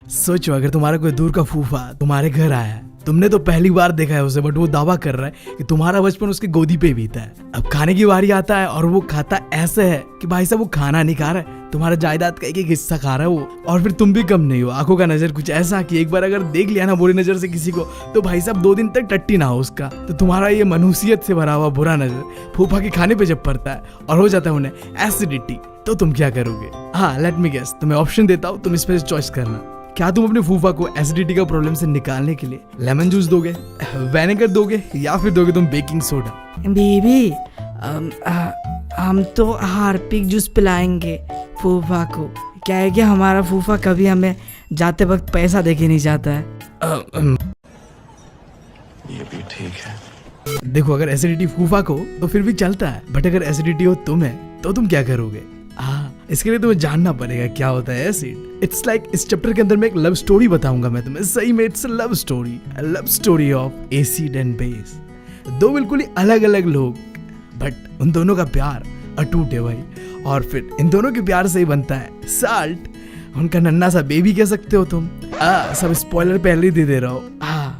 सोचो अगर तुम्हारा कोई दूर का फूफा तुम्हारे घर आया है, तुमने तो पहली बार देखा है उसे, बट वो दावा कर रहा है कि तुम्हारा बचपन उसकी गोदी पे बीता है। अब खाने की बारी आता है और वो खाता ऐसे है कि भाई साहब वो खाना नहीं खा रहा है, तुम्हारा जायदाद का एक एक हिस्सा खा रहा है वो। और फिर तुम भी कम नहीं हो, आंखों का नजर कुछ ऐसा कि एक बार अगर देख लिया ना बुरी नजर से किसी को, तो भाई साहब 2 दिन तक टट्टी ना हो उसका। तो तुम्हारा ये मनुष्यत से भरा हुआ बुरा नजर फूफा के खाने पे जब पड़ता है और हो जाता है उन्हें एसिडिटी, तो तुम क्या करोगे? हाँ, लेट मी गेस, तुम्हें ऑप्शन देता हूँ, तुम इस पर चॉइस करना। क्या तुम अपने फूफा को एसिडिटी का प्रॉब्लम से निकालने के लिए लेमन जूस दोगे, विनेगर दोगे, या फिर दोगे तुम बेकिंग सोडा? बेबी, हम तो हार्पिक जूस पिलाएंगे फूफा को। क्या है कि हमारा फूफा कभी हमें जाते वक्त पैसा देके नहीं जाता है। ये भी ठीक है। देखो, अगर एसिडिटी फूफा को तो फिर भी चलता है, बट अगर एसिडिटी हो तुम्हें तो तुम क्या करोगे? इसके लिए तुम्हें जानना पड़ेगा क्या होता है एसिड। इट्स लाइक इस चैप्टर के अंदर मैं एक लव स्टोरी बताऊंगा मैं तुम्हें, सही में it's love story of acid and base. 2 बिल्कुल ही अलग अलग लोग, बट उन दोनों का प्यार अटूट है भाई। और फिर इन दोनों के प्यार से ही बनता है साल्ट, उनका नन्ना सा बेबी कह सकते हो तुम। सब स्पॉइलर पहले ही दे रहा हो।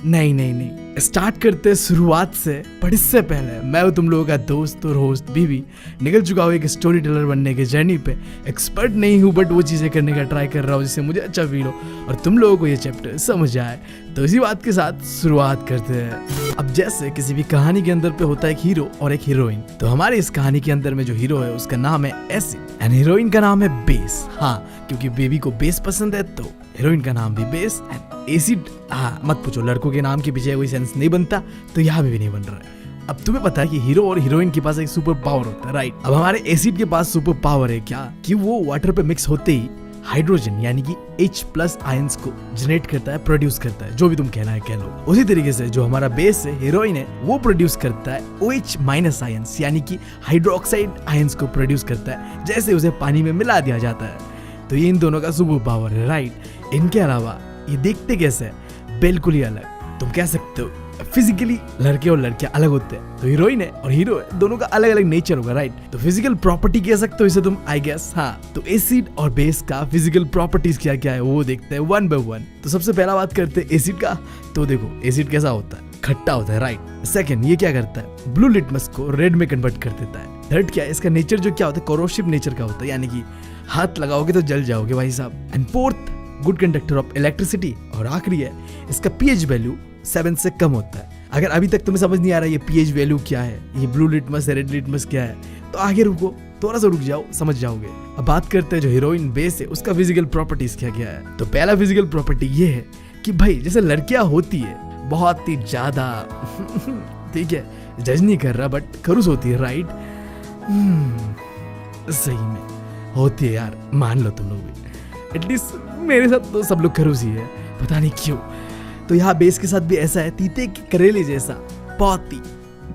नहीं, स्टार्ट करते हैं शुरुआत से। पर इससे पहले मैं हूं तुम लोगों का दोस्त और होस्ट बीबी, निकल चुका हूँ एक स्टोरी टेलर बनने के जर्नी पे। एक्सपर्ट नहीं हूँ, बट वो चीजें करने का ट्राई कर रहा हूँ जिससे मुझे अच्छा फील हो और तुम लोगों को ये चैप्टर समझ आए। तो इसी बात के साथ शुरुआत करते हैं। अब जैसे किसी भी कहानी के अंदर पे होता है एक हीरो और एक हीरोइन, तो हमारी इस कहानी के अंदर में जो हीरो है उसका नाम है एसिड एंड हीरोइन का नाम है बेस। हाँ, क्योंकि बेबी को बेस पसंद है तो हीरोइन का नाम भी बेस एंड एसिड। हाँ, मत पूछो, लड़कों के नाम के पीछे कोई सेंस नहीं बनता, तो यहाँ भी नहीं बन रहा है। अब तुम्हें पता है कि हीरो और हीरोइन के पास एक सुपर पावर होता है, राइट? अब हमारे एसिड के पास सुपर पावर है क्या कि वो वाटर पे मिक्स होते ही हाइड्रोजन यानी कि H+ आयंस को जनरेट करता है, प्रोड्यूस करता है, जो भी तुम कहना है कह लो। उसी तरीके से जो हमारा बेस है, हीरोइन है, वो प्रोड्यूस करता है OH- आयंस यानी कि हाइड्रोक्साइड आयंस को प्रोड्यूस करता है, जैसे उसे पानी में मिला दिया जाता है। तो ये इन दोनों का सुपर पावर है, राइट? इनके अलावा ये देखते कैसे है? बिल्कुल ही अलग। तुम कह सकते हो फिजिकली लड़के और लड़कियां अलग होते हैं, तो हीरोइन है और हीरो है, दोनों का अलग अलग नेचर होगा, राइट? तो फिजिकल प्रॉपर्टी कह सकते हो इसे तुम, आई गेस। हाँ, तो एसिड और बेस का फिजिकल प्रॉपर्टीज क्या क्या है वो देखते हैं 1 by 1। तो सबसे पहला बात करते हैं एसिड का। तो देखो, एसिड कैसा होता है? खट्टा होता है, राइट? सेकंड, ये क्या करता है? ब्लू लिटमस को रेड में कन्वर्ट कर देता है। थर्ड क्या है? इसका नेचर जो क्या होता है? कोरोसिव नेचर का होता है, यानी कि हाथ लगाओगे तो जल जाओगे भाई साहब। And fourth, good conductor of electricity. और आखिरी है, इसका pH वैल्यू 7 से कम होता है। अगर अभी तक तुम्हें समझ नहीं आ रहा ये pH वैल्यू क्या है, ये ब्लू लिटमस है, रेड लिटमस क्या है, तो आगे रुको, थोड़ा सा रुक जाओ, समझ जाओगे। अब बात करते हैं जो हीरोइन बेस है उसका फिजिकल प्रॉपर्टीज क्या क्या है। तो पहला फिजिकल प्रॉपर्टी ये है कि भाई जैसे लड़कियां होती है बहुत ही ज्यादा ठीक है, जज नहीं कर रहा, बट खरूस होती है, राइट? सही में होती है यार, मान लो तुम लोग भी। एटलीस्ट मेरे साथ तो सब लोग खरूस ही है, पता नहीं क्यों। तो यहाँ बेस के साथ भी ऐसा है, तीते के करेले जैसा, बहुत ही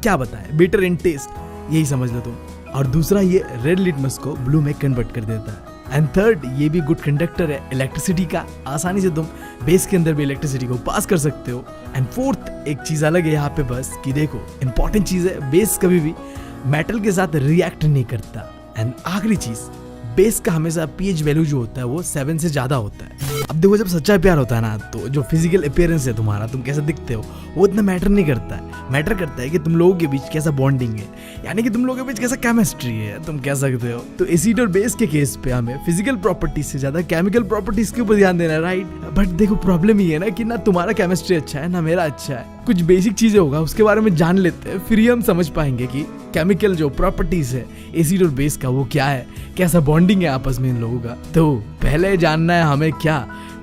क्या बताए, बिटर इन टेस्ट, यही समझ लो तुम। और दूसरा, ये रेड लिटमस को ब्लू में कन्वर्ट कर देता है। एंड थर्ड, ये भी गुड कंडक्टर है इलेक्ट्रिसिटी का, आसानी से तुम बेस के अंदर भी इलेक्ट्रिसिटी को पास कर सकते हो। एंड फोर्थ, एक चीज अलग है यहाँ पे बस कि देखो, इंपॉर्टेंट चीज है, बेस कभी भी मेटल के साथ रिएक्ट नहीं करता। एंड आखिरी चीज, बेस का हमेशा pH वैल्यू जो होता है वो 7 से ज्यादा होता है। अब देखो, जब सच्चा प्यार होता है ना, तो जो फिजिकल अपीयरेंस है तुम्हारा, तुम कैसे दिखते हो, वो इतना मैटर नहीं करता है। मैटर करता है कि तुम लोगों के बीच कैसा बॉन्डिंग है, यानी कि तुम लोगों के बीच कैसा केमिस्ट्री है, तुम कह सकते हो। तो एसिड और बेस के केस पे हमें फिजिकल प्रॉपर्टीज से ज्यादा केमिकल प्रॉपर्टीज के ऊपर ध्यान देना है, राइट? बट देखो, प्रॉब्लम ये है ना कि ना तुम्हारा केमिस्ट्री अच्छा है ना मेरा अच्छा है। कुछ बेसिक चीजें होगा उसके बारे में जान लेते हैं, फिर ही हम समझ पाएंगे कि केमिकल जो प्रॉपर्टीज है एसिड और बेस का वो क्या है, कैसा बॉन्डिंग है आपस में इन लोगों का। तो पहले जानना है हमें क्या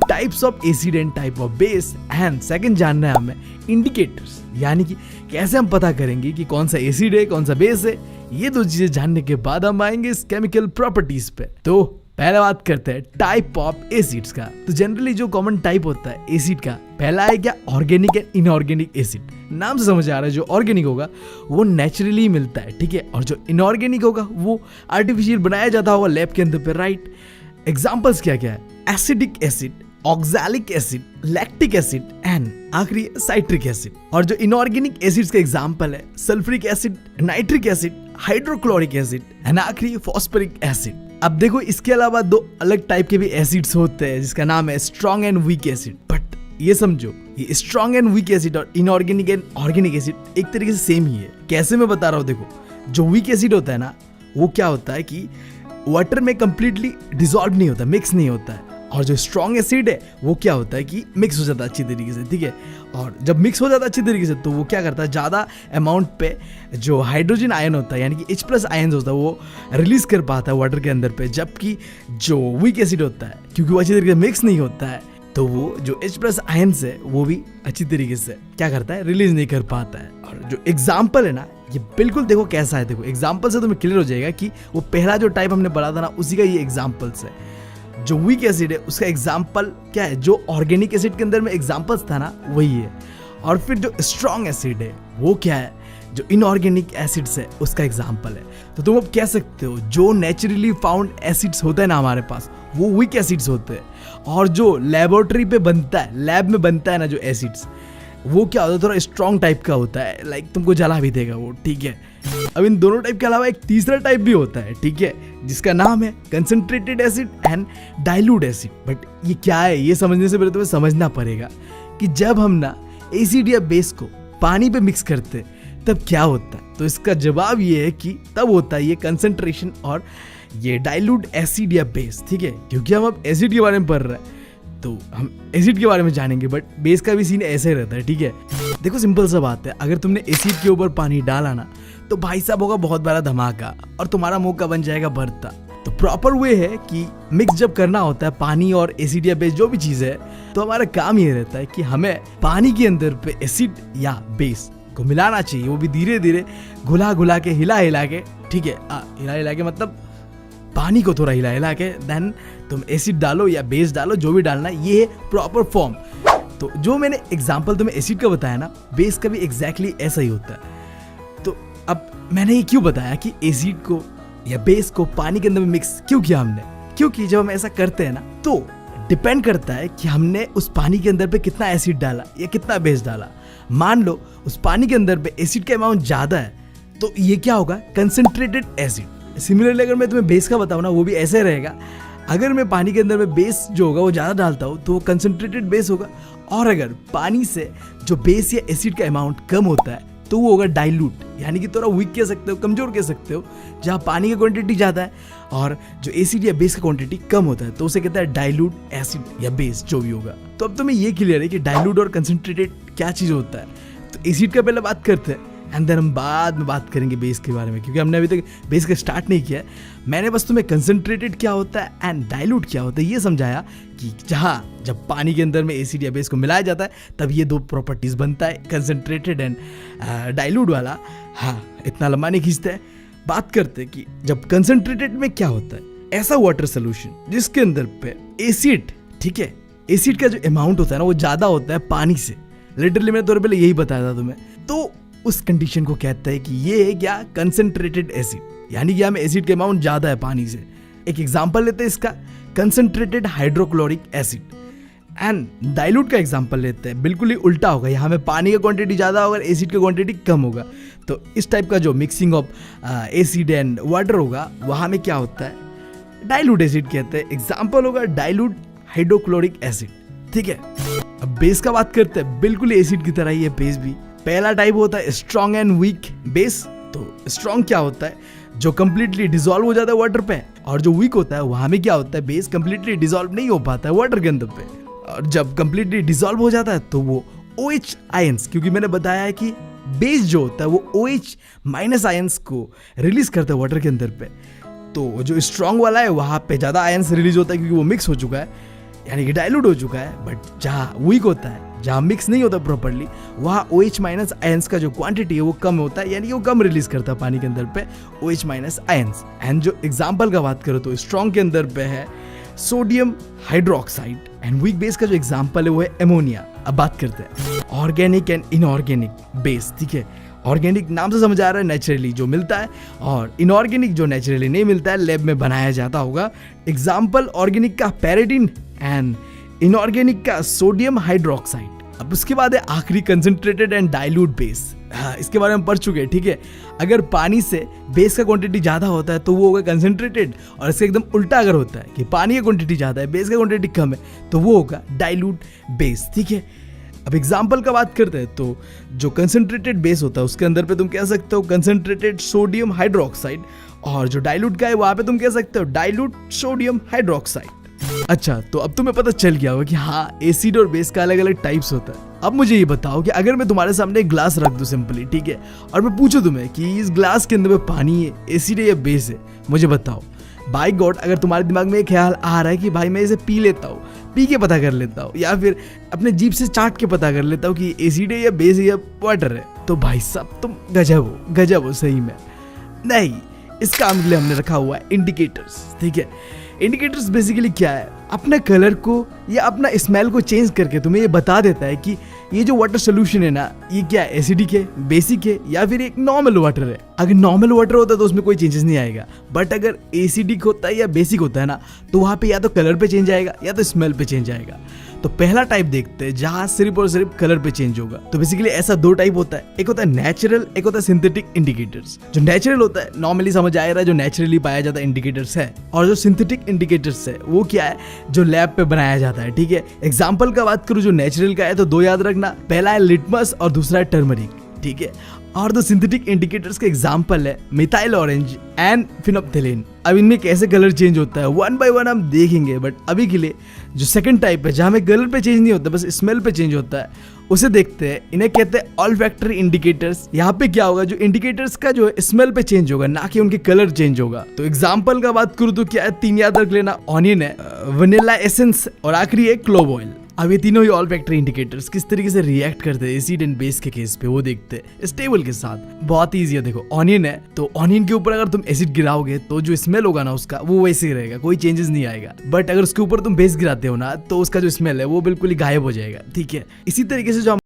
types of acid and type of base, and second जानना है हमें इंडिकेटर्स, यानी कि कैसे हम पता करेंगे कि कौन सा एसिड है कौन सा बेस है। ये 2 चीजें जानने के बाद हम आएंगे इस केमिकल प्रॉपर्टीज पे। तो पहले बात करते हैं टाइप ऑफ एसिड्स का। तो जनरली जो कॉमन टाइप होता है एसिड का, पहला है क्या? Organic and inorganic acid. नाम से समझ आ रहा है, जो ऑर्गेनिक होगा वो नेचुरली मिलता है, ठीक है, और जो इनऑर्गेनिक होगा वो आर्टिफिशियल बनाया जाता होगा लैब के अंदर पे, राइट? एग्जांपल्स क्या क्या है? Acidic acid, oxalic acid, lactic acid and आखिरी साइट्रिक एसिड। और जो इनऑर्गेनिक एसिड्स का एग्जांपल है sulphuric acid, nitric acid, hydrochloric acid and आखिरी फॉस्फोरिक एसिड। अब देखो इसके अलावा दो अलग टाइप के भी एसिड्स होते हैं जिसका नाम है strong and weak acid. But ये समझो, ये स्ट्रॉन्ग एंड वीक एसिड और इनऑर्गेनिक एंड ऑर्गेनिक एसिड एक तरीके से सेम ही है। कैसे मैं बता रहा हूँ, देखो जो वीक एसिड होता है ना, वो क्या होता है कि वाटर में कंप्लीटली डिसॉल्व नहीं होता, मिक्स नहीं होता है। और जो स्ट्रॉन्ग एसिड है वो क्या होता है कि मिक्स हो जाता है अच्छी तरीके से, ठीक है। और जब मिक्स हो जाता है अच्छी तरीके से तो वो क्या करता है, ज़्यादा अमाउंट पे जो हाइड्रोजन आयन होता है यानी कि H+ आयन होता है वो रिलीज कर पाता है वाटर के अंदर पे। जबकि जो वीक एसिड होता है, क्योंकि वो अच्छी तरीके से मिक्स नहीं होता है, तो वो जो H+ आयन्स है वो भी अच्छी तरीके से क्या करता है, रिलीज नहीं कर पाता है। और जो एग्जाम्पल है ना, ये बिल्कुल देखो कैसा है। देखो एग्जाम्पल से तुम्हें क्लियर हो जाएगा कि वो पहला जो टाइप हमने पढ़ा था ना, उसी का ये एग्जाम्पल्स है। जो वीक एसिड है उसका एग्जाम्पल क्या है, जो ऑर्गेनिक एसिड के अंदर में एग्जाम्पल्स था ना वही है। और फिर जो स्ट्रॉन्ग एसिड है वो क्या है, जो इनऑर्गेनिक एसिड्स है उसका एग्जाम्पल है। तो तुम अब कह सकते हो जो नेचुरली फाउंड एसिड्स होते हैं ना हमारे पास, वो वीक एसिड्स होते हैं। और जो लेबोरेटरी पे बनता है, लैब में बनता है ना जो एसिड्स, वो क्या होता है, थोड़ा स्ट्रॉन्ग टाइप का होता है, लाइक तुमको जला भी देगा वो, ठीक है। अब इन दोनों टाइप के अलावा एक तीसरा टाइप भी होता है, ठीक है, जिसका नाम है concentrated acid and dilute acid. But ये क्या है, ये समझने से पहले तुम्हें समझना पड़ेगा कि जब हम ना एसिड या बेस को पानी पे मिक्स करते तब क्या होता है। तो इसका जवाब ये है कि तब होता है ये कंसंट्रेशन और ये डाइल्यूट एसिड या बेस, ठीक है। क्योंकि हम अब एसिड के बारे में पढ़ रहे हैं तो हम एसिड के बारे में जानेंगे, बट बेस का भी सीन ऐसे रहता है, ठीक है। देखो सिंपल सा बात है, अगर तुमने एसिड के ऊपर पानी डाला ना तो भाई साहब होगा बहुत बड़ा धमाका और तुम्हारा मुंह का बन जाएगा भरता। तो प्रॉपर वे है कि मिक्स जब करना होता है पानी और एसिड या बेस जो भी चीज है, तो हमारा काम ये रहता है कि हमें पानी के अंदर पे एसिड या बेस को मिलाना चाहिए, वो भी धीरे धीरे घुला घुला के, हिला हिला के, ठीक है। हिला हिला के मतलब पानी को थोड़ा हिला हिला के देन तुम एसिड डालो या बेस डालो, जो भी डालना, ये है प्रॉपर फॉर्म। तो जो मैंने एग्जांपल तुम्हें एसिड का बताया ना, बेस का भी एग्जैक्टली ऐसा ही होता है। तो अब मैंने ये क्यों बताया कि एसिड को या बेस को पानी के अंदर में मिक्स क्यों किया हमने, क्योंकि जब हम ऐसा करते हैं ना तो डिपेंड करता है कि हमने उस पानी के अंदर पे कितना एसिड डाला या कितना बेस डाला। मान लो उस पानी के अंदर पे एसिड का अमाउंट ज्यादा है तो ये क्या होगा, कंसंट्रेटेड एसिड। सिमिलरली अगर मैं तुम्हें बेस का बताऊं ना, वो भी ऐसे रहेगा। अगर मैं पानी के अंदर में बेस जो होगा वो ज़्यादा डालता हूँ तो वो कंसंट्रेटेड बेस होगा, और अगर पानी से जो बेस या एसिड का अमाउंट कम होता है तो वो होगा डाइल्यूट, यानी कि थोड़ा वीक कह सकते हो, कमजोर कह सकते हो। जहाँ पानी का क्वांटिटी ज़्यादा है और जो एसिड या बेस का क्वांटिटी कम होता है तो उसे कहता है डाइल्यूट एसिड या बेस जो भी होगा। तो अब तुम्हें ये क्लियर है कि डाइल्यूट और कंसंट्रेटेड क्या चीज़ होता है। तो एसिड का पहले बात करते हैं एंड देन हम बाद में बात करेंगे बेस के बारे में, क्योंकि हमने अभी तक बेस का स्टार्ट नहीं किया है। मैंने बस तुम्हें कंसंट्रेटेड क्या होता है एंड डाइल्यूट क्या होता है ये समझाया कि जहाँ जब पानी के अंदर में एसिड या बेस को मिलाया जाता है तब ये दो प्रॉपर्टीज बनता है, कंसंट्रेटेड एंड डाइल्यूट वाला। हाँ, इतना लंबा नहीं खींचते हैं, बात करते हैं कि जब कंसंट्रेटेड में क्या होता है, ऐसा वाटर सोल्यूशन जिसके अंदर पे एसिड, ठीक है, एसिड का जो अमाउंट होता है ना वो ज़्यादा होता है पानी से। लिटरली मैंने थोड़े पहले यही बताया था तुम्हें। तो उस कंडीशन को कहता है कि ये है क्या, कंसंट्रेटेड एसिड, यानी कि हमें एसिड के अमाउंट ज्यादा है पानी से। एक एग्जांपल लेते हैं इसका, concentrated hydrochloric acid. And dilute का एग्जांपल लेते हैं, बिल्कुल ही उल्टा होगा, यहाँ में पानी का क्वांटिटी ज्यादा होगा, एसिड का क्वांटिटी कम होगा। तो इस टाइप का जो mixing of acid and water होगा वहाँ में क्या होता है, डाइल्यूट एसिड कहते हैं। एग्जाम्पल होगा डाइल्यूट हाइड्रोक्लोरिक एसिड, ठीक है। अब बेस का बात करते हैं, बिल्कुल एसिड की तरह ही है बेस भी। पहला टाइप होता है स्ट्रॉन्ग एंड वीक बेस। तो स्ट्रॉन्ग क्या होता है, जो कंप्लीटली डिसॉल्व हो जाता है वाटर पे, और जो वीक होता है वहां में क्या होता है, बेस कंप्लीटली डिसॉल्व नहीं हो पाता है वाटर के अंदर पे। और जब कंप्लीटली डिसॉल्व हो जाता है तो वो OH आयंस, क्योंकि मैंने बताया है कि बेस जो होता है वो OH माइनस आयंस को रिलीज करता है वाटर के अंदर पे। तो जो स्ट्रॉन्ग वाला है वहां पे ज्यादा आयंस रिलीज होता है क्योंकि वो मिक्स हो चुका है, यानी कि डाइल्यूट हो चुका है। बट जहाँ वीक होता है, जहाँ मिक्स नहीं होता प्रॉपर्ली, वहाँ OH माइनस आयंस का जो क्वांटिटी है वो कम होता है, यानी कि वो कम रिलीज करता है पानी के अंदर पे OH माइनस आयंस। एंड जो एग्जांपल का बात करो तो स्ट्रॉन्ग के अंदर पे है sodium hydroxide, and weak base का जो एग्जांपल है वो है अमोनिया। अब बात करते हैं ऑर्गेनिक एंड इनऑर्गेनिक बेस, ठीक है। ऑर्गेनिक नाम से समझ आ रहा है नेचुरली जो मिलता है, और इनऑर्गेनिक जो नेचुरली नहीं मिलता है, लैब में बनाया जाता होगा। एग्जाम्पल ऑर्गेनिक का पैराडिन एंड इनऑर्गेनिक का सोडियम हाइड्रोक्साइड। अब उसके बाद है आखिरी कंसंट्रेटेड एंड डाइल्यूट बेस। हाँ, इसके बारे में पढ़ चुके हैं, ठीक है। अगर पानी से बेस का क्वांटिटी ज़्यादा होता है तो वो होगा कंसंट्रेटेड, और इसका एकदम उल्टा अगर होता है कि पानी का क्वांटिटी ज़्यादा है बेस का क्वांटिटी कम है तो वो होगा डाइल्यूट बेस, ठीक है। अब एग्जाम्पल का बात करते हैं तो जो कंसंट्रेटेड बेस होता है उसके अंदर पे तुम कह सकते हो कंसंट्रेटेड सोडियम हाइड्रोक्साइड, और जो डाइल्यूट का है वहाँ पे तुम कह सकते हो डाइल्यूट सोडियम हाइड्रोक्साइड। अच्छा, तो अब तुम्हें पता चल गया होगा कि हाँ एसिड और बेस का अलग अलग टाइप्स होता है। अब मुझे ये बताओ कि अगर मैं तुम्हारे सामने एक ग्लास रख दूं सिंपली, ठीक है, और मैं पूछूं तुम्हें कि इस ग्लास के अंदर में पानी है, एसिड है या बेस है, मुझे बताओ। बाय गॉड, अगर तुम्हारे दिमाग में एक ख्याल आ रहा है कि भाई मैं इसे पी लेता हूँ, पी के पता कर लेता हूँ, या फिर अपने जीभ से चाट के पता कर लेता हूँ कि एसिड है या बेस है या वाटर है, तो भाई साहब तुम गजब हो सही में। नहीं, इस काम के लिए हमने रखा हुआ है इंडिकेटर्स, ठीक है। इंडिकेटर्स बेसिकली क्या है, अपने कलर को या अपना स्मेल को चेंज करके तुम्हें ये बता देता है कि ये जो वाटर सोल्यूशन है ना, ये क्या है, एसिडिक है, बेसिक है, या फिर एक नॉर्मल वाटर है। अगर नॉर्मल वाटर होता है तो उसमें कोई चेंजेस नहीं आएगा, बट अगर एसिडिक होता है या बेसिक होता है ना, तो वहाँ पे या तो कलर पे चेंज आएगा या तो स्मेल पे चेंज आएगा। तो पहला टाइप देखते हैं जहाँ सिर्फ और सिर्फ कलर पे चेंज होगा। तो बेसिकली ऐसा दो टाइप होता है, एक होता है नेचुरल, एक होता है सिंथेटिक इंडिकेटर्स। जो नेचुरल होता है नॉर्मली समझ आ रहा है जो नेचुरली पाया जाता है इंडिकेटर्स है, और जो सिंथेटिक इंडिकेटर्स है वो क्या है, जो लैब पे बनाया जाता है, ठीक है। एग्जाम्पल का बात करूँ जो नेचुरल का है तो दो याद रखना, पहला है लिटमस और दूसरा है टर्मरिक, ठीक है। और दो सिंथेटिक इंडिकेटर्स का एग्जांपल है मिथाइल ऑरेंज एंड फिनोप्थिलीन। अब इनमें कैसे कलर चेंज होता है वन बाय वन हम देखेंगे, बट अभी के लिए जो सेकंड टाइप है जहां में कलर पे चेंज नहीं होता बस स्मेल पे चेंज होता है, उसे देखते हैं। इन्हें कहते हैं ऑल्फैक्टरी इंडिकेटर्स। यहाँ पे क्या होगा, जो इंडिकेटर्स का जो स्मेल पे चेंज होगा ना कि उनके कलर चेंज होगा। तो एग्जांपल का बात करूँ तो क्या है, तीन याद रख लेना, ऑनियन है, वनीला एसेंस और आखिरी है क्लोव ऑयल। अब ये तीनों ही ऑल्फैक्टरी इंडिकेटर्स किस तरीके से रिएक्ट करते हैं एसिड एंड बेस के केस पे वो देखते हैं स्टेबल के साथ। बहुत ही ईजी है, देखो ऑनियन है तो ऑनियन के ऊपर अगर तुम एसिड गिराओगे तो जो स्मेल होगा ना उसका वो वैसे ही रहेगा, कोई चेंजेस नहीं आएगा। बट अगर उसके ऊपर तुम बेस गिराते हो ना तो उसका जो स्मेल है वो बिल्कुल ही गायब हो जाएगा, ठीक है। इसी तरीके से जो